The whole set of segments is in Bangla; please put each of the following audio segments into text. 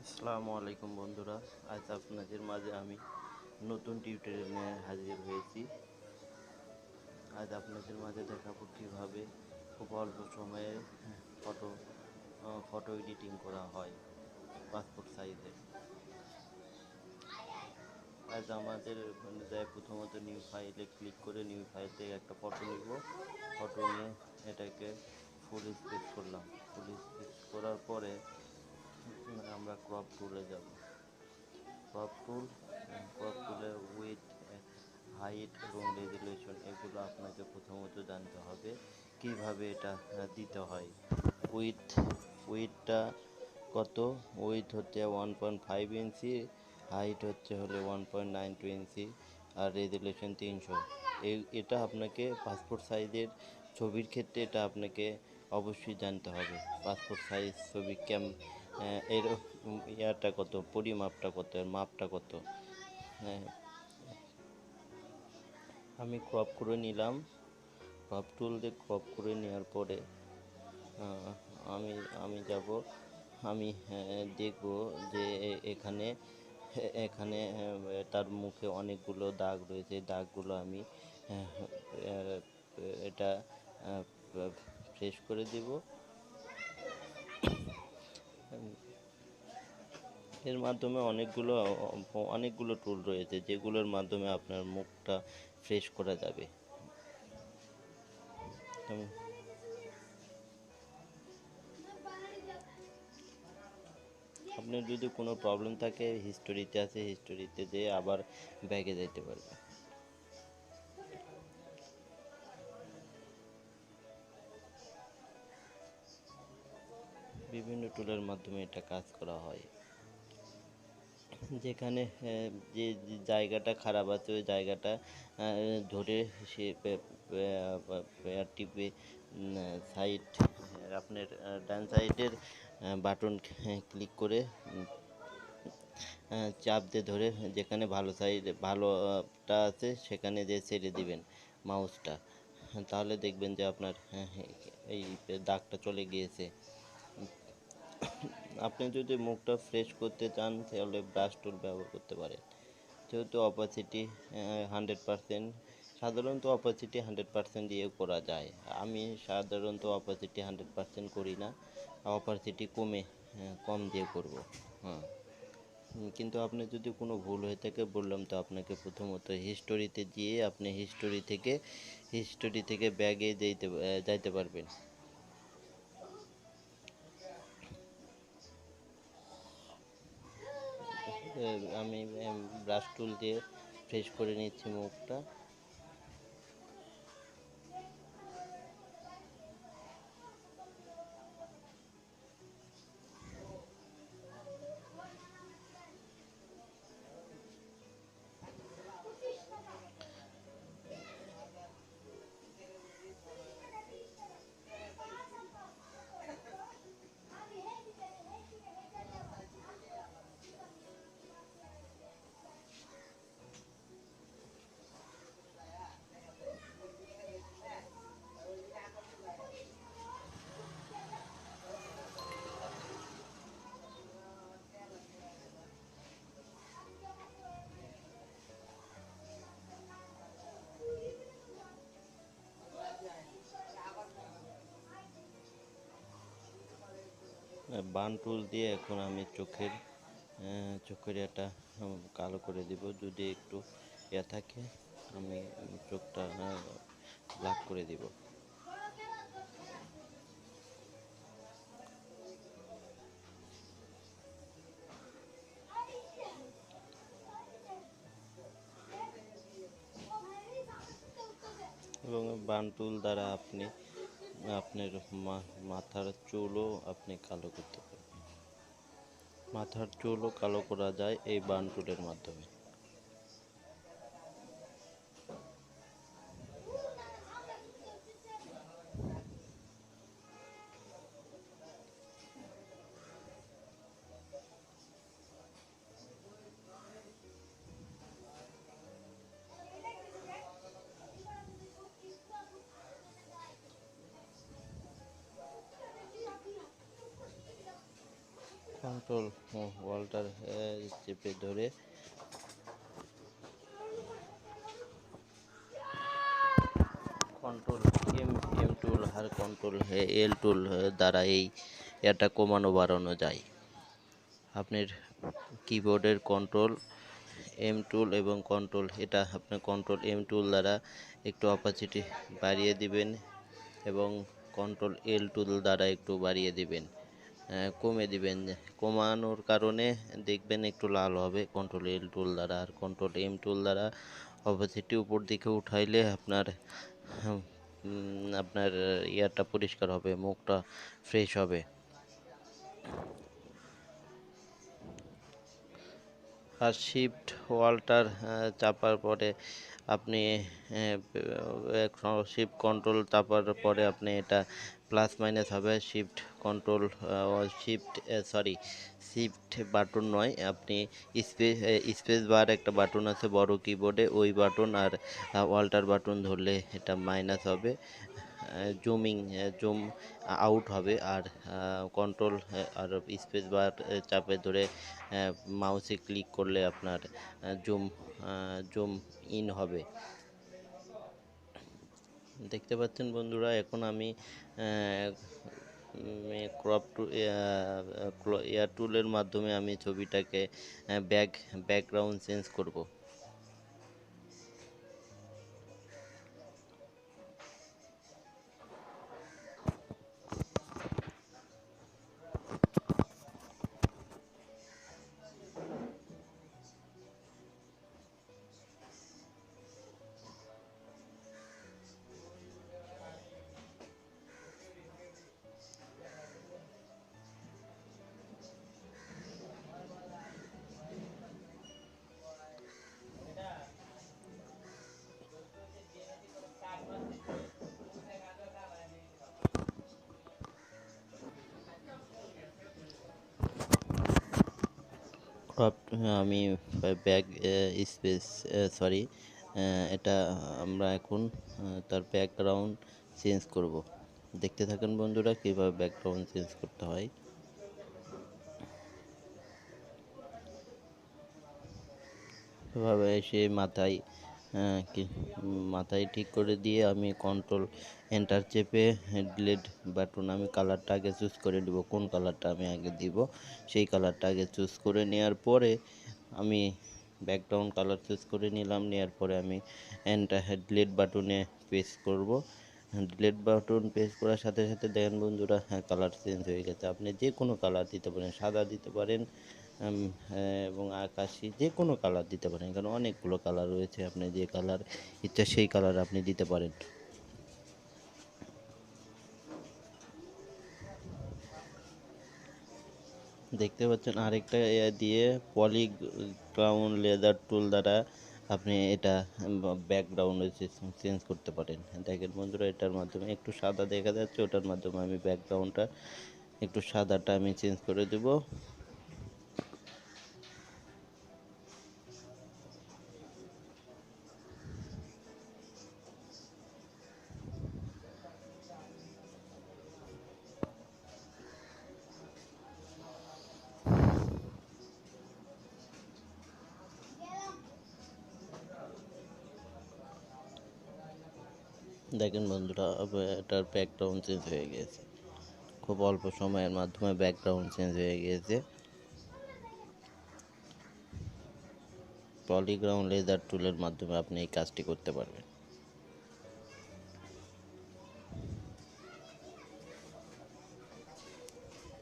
আসসালামু আলাইকুম বন্ধুরা। আজ আপনাদের মাঝে আমি নতুন টিউটোরিয়াল নিয়ে হাজির হয়েছি। আজ আপনাদের মাঝে দেখাবো কিভাবে খুব অল্প সময়ে ফটো ফটো এডিটিং করা হয় পাসপোর্ট সাইজে। আজ আমাদের যায় প্রথমত নিউ ফাইলে ক্লিক করে নিউ ফাইল থেকে একটা ফটো নিব। ফটো নিয়ে এটাকে ফুল স্কেচ করলাম। ফুল স্কেচ করার পরে আমরা ক্রপ টুলে যাব। ক্রপ টুলে উইথ, হাইট এবং রেজুলেশন এগুলো আপনাকে প্রথমত জানতে হবে কিভাবে এটা দিতে হয়। উইথ উইথটা কত? উইথ হচ্ছে 1.5 ইঞ্চি, হাইট হলে 1.92 ইঞ্চি, আর রেজুলেশন 300। এটা আপনাকে পাসপোর্ট সাইজের ছবির ক্ষেত্রে এটা আপনাকে অবশ্যই জানতে হবে। পাসপোর্ট সাইজ ছবি এর ইয়াটা কত, পরিমাপটা কত, এর মাপটা কত। হ্যাঁ, আমি ক্রপ করে নিলাম। ক্রপ টুল দিয়ে ক্রপ করে নেওয়ার পরে আহ, আমি আমি যাব, আমি দেখব যে এখানে এখানে তার মুখে অনেকগুলো দাগ রয়েছে। দাগগুলো আমি আহ, এটা ফ্রেশ করে দেব। এর মাধ্যমে অনেকগুলো টুল রয়েছে যেগুলোর মাধ্যমে আপনার মুখটা ফ্রেশ করা যাবে। উম, আপনার যদি কোনো প্রবলেম থাকে হিস্টোরিতে আছে, হিস্টোরিতে যেয়ে আবার ব্যাগে যেতে পারবে। বিভিন্ন টুলের মাধ্যমে এটা কাজ করা হয়। যেখানে যে জায়গাটা খারাপ আছে ওই জায়গাটা ধরে সে টিপে সাইড, আপনার ডান সাইডের বাটন ক্লিক করে চাপ দিয়ে ধরে যেখানে ভালোটা আছে সেখানে যে ছেড়ে দিবেন মাউসটা। তাহলে দেখবেন যে আপনার এই দাগটা চলে গিয়েছে। আপনি যদি মুখটা ফ্রেশ করতে চান তাহলে ব্রাশ টুল ব্যবহার করতে পারেন। যেহেতু অপাসিটি 100%, সাধারণত অপাসিটি 100% দিয়ে করা যায়। আমি সাধারণত অপাসিটি 100% করি না, অপাসিটি কম দিয়ে করব। হ্যাঁ, কিন্তু আপনি যদি কোনো ভুল হয়ে থাকে বললাম তো আপনাকে প্রথমত হিস্টোরিতে গিয়ে আপনি হিস্টোরি থেকে ব্যাগে যাইতে পারবেন। আমি ব্রাশ টুল দিয়ে ফ্রেশ করে নিচ্ছি মুখটা। বান টুল দিয়ে এখন আমি চোখের এটা কালো করে দিব। যদি একটু থাকে আমি চোখটা ব্ল্যাক করে দিব। এবং বান টুল দ্বারা আপনি আপনার মাথার চুলও আপনি কালো করতে পারবেন। মাথার চুলও কালো করা যায় এই বান টুলের মাধ্যমে। কন্ট্রোল ওয়াল্টার চেপে ধরে কন্ট্রোল এম টুল আর কন্ট্রোল এল টুল দ্বারা এটা কমানো বাড়ানো যায়। আপনার কিবোর্ডের কন্ট্রোল এম টুল এবং কন্ট্রোল, এটা আপনার কন্ট্রোল এম টুল দ্বারা একটু অপাসিটি বাড়িয়ে দিবেন এবং কন্ট্রোল এল টুল দ্বারা একটু বাড়িয়ে দিবেন, কমে দিবেন। কমানোর কারণে দেখবেন একটু লাল হবে কন্ট্রোল এল টুল দ্বারা, আর কন্ট্রোল এম টুল দ্বারা অপাসিটি উপর দিকে উঠাইলে আপনার ইয়ারটা পরিষ্কার হবে, মুখটা ফ্রেশ হবে। আর শিফট ওয়াল্টার চাপার পরে আপনি শিফট কন্ট্রোল চাপার পরে আপনি এটা প্লাস মাইনাস হবে। Shift control shift sorry shift button নয়, আপনি স্পেস বার একটা বাটন আছে বড় কিবোর্ডে, ওই বাটন আর ওয়াল্টার বাটন ধরলে এটা মাইনাস হবে, জুম আউট হবে। আর কন্ট্রোল আর স্পেস বার চাপে ধরে মাউসে ক্লিক করলে আপনার জুম জুম ইন হবে। দেখতে পাচ্ছেন বন্ধুরা, এখন আমি ক্রপ টু এয়ার টুলের মাধ্যমে আমি ছবিটাকে ব্যাকগ্রাউন্ড চেঞ্জ করব। ক্রপ আমি ব্যাক স্পেস সরি এটা আমরা এখন তার ব্যাকগ্রাউন্ড চেঞ্জ করব। দেখতে থাকেন বন্ধুরা কীভাবে ব্যাকগ্রাউন্ড চেঞ্জ করতে হয়। এভাবে এসে মাথায় ঠিক করে দিয়ে আমি কন্ট্রোল এন্টার চেপে ডিলিট বাটন, আমি কালারটা আগে চুজ করে দেব, কোন কালারটা আমি আগে দিব সেই কালারটা আগে চুজ করে নেওয়ার পরে আমি ব্যাকগ্রাউন্ড কালার চুজ করে নিলাম। নেওয়ার পরে আমি ডিলিট বাটনে প্রেস করব। ডিলিট বাটন প্রেস করার সাথে সাথে দেখেন বন্ধুরা, হ্যাঁ কালার চেঞ্জ হয়ে গেছে। আপনি যে কোনো কালার দিতে পারেন, সাদা দিতে পারেন এবং আকাশি, যে কোনো কালার দিতে পারেন, কারণ অনেকগুলো কালার রয়েছে, আপনি যে কালার ইচ্ছা সেই কালার আপনি দিতে পারেন। দেখতে পাচ্ছেন আরেকটা দিয়ে পলিগ্রাউন্ড লেজার টুল দ্বারা আপনি এটা ব্যাকগ্রাউন্ডে চেঞ্জ করতে পারেন। দেখেন বন্ধুরা, এটার মাধ্যমে একটু সাদা দেখা যাচ্ছে, ওটার মাধ্যমে আমি ব্যাকগ্রাউন্ডটা একটু সাদাটা আমি চেঞ্জ করে দেব। দেখেন বন্ধুরা, এটার ব্যাকগ্রাউন্ড চেঞ্জ হয়ে গেছে, খুব অল্প সময়ের মাধ্যমে ব্যাকগ্রাউন্ড চেঞ্জ হয়ে গিয়েছে। পলিগ্রাউন্ড লেজার টুলের মাধ্যমে আপনি এই কাজটি করতে পারবেন।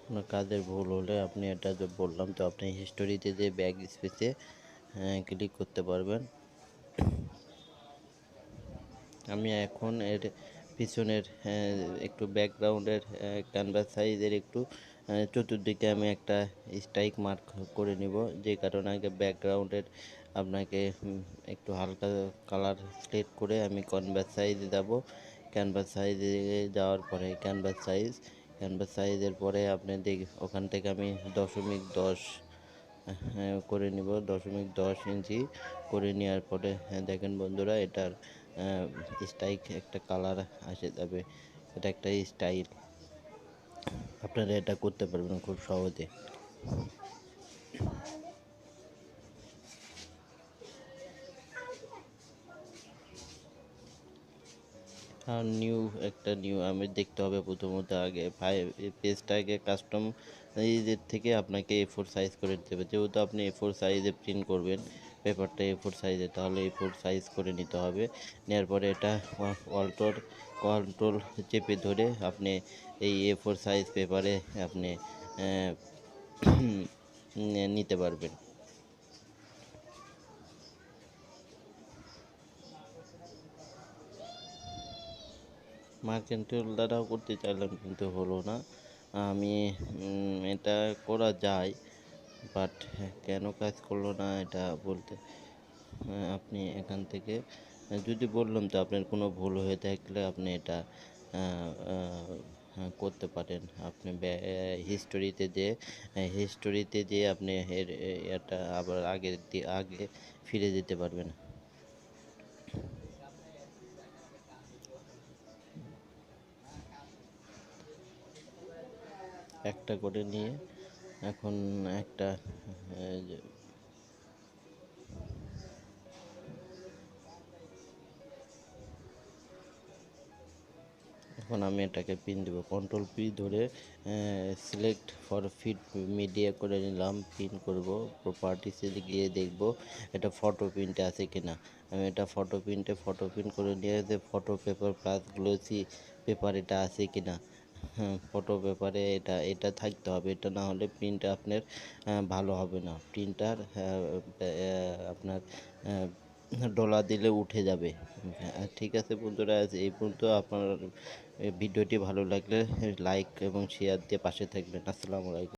আপনার কাজের ভুল হলে আপনি এটা যে বললাম, তো আপনি হিস্টোরিতে যে ব্যাক স্পেসে ক্লিক করতে পারবেন। আমি এখন এর পিছনের একটু ব্যাকগ্রাউন্ডের ক্যানভাস সাইজের একটু চতুর্দিকে আমি একটা স্ট্রাইক মার্ক করে নিব, যে কারণে আগে ব্যাকগ্রাউন্ডের আপনাকে একটু হালকা কালার সিলেক্ট করে আমি ক্যানভাস সাইজে যাব। ক্যানভাস সাইজে যাওয়ার পরে ক্যানভাস সাইজের পরে আপনি ওখান থেকে আমি 0.10 করে নিব, 0.10 ইঞ্চি করে নেওয়ার পরে দেখেন বন্ধুরা, এটার স্টাইক একটা কালার আসে যাবে, এটা একটা স্টাইল। আপনারা এটা করতে পারবেন খুব সহজে। আর নিউ আমি দেখতে হবে প্রথমত আগে পেজটাকে কাস্টম এইদের থেকে আপনাকে A4 সাইজ করে দিতে হবে, যেহেতু আপনি A4 সাইজে প্রিন্ট করবেন পেপারটা A4 সাইজে, তাহলে A4 সাইজ করে নিতে হবে। নেওয়ার পরে এটা কন্ট্রোল চেপে ধরে আপনি এই A4 সাইজ পেপারে আপনি আহ, নিতে পারবেন। মার্কেন্টাইল দ্বারাও করতে চাইলাম কিন্তু হলো না। আমি এটা করা যায়, বাট কেন কাজ করলো না এটা বলতে আপনি এখান থেকে যদি বললাম তো আপনার কোনো ভুল হয়ে থাকলে আপনি এটা করতে পারেন। আপনি হিস্টোরিতে যেয়ে আপনি এটা আবার আগে ফিরে যেতে পারবেন। একটা করে নিয়ে এখন একটা যে এখন আমি এটাকে পিন দেবো, কন্ট্রোল পি ধরে সিলেক্ট ফর ফিট মিডিয়া করে নিলাম, পিন করব। প্রপার্টিসে গিয়ে দেখব এটা ফটো প্রিন্টে আছে কিনা। আমি এটা ফটো প্রিন্ট করে নিয়ে যে photo paper plus glossy paper এটা আছে কিনা। হ্যাঁ, ফটো পেপারে এটা থাকতে হবে, এটা না হলে প্রিন্ট আপনার ভালো হবে না। প্রিন্টার আপনার ডলা দিলে উঠে যাবে। ঠিক আছে বন্ধুরা, আজ এই পর্যন্ত। আপনার ভিডিওটি ভালো লাগলে লাইক এবং শেয়ার দিয়ে পাশে থাকবেন। আসসালামু আলাইকুম।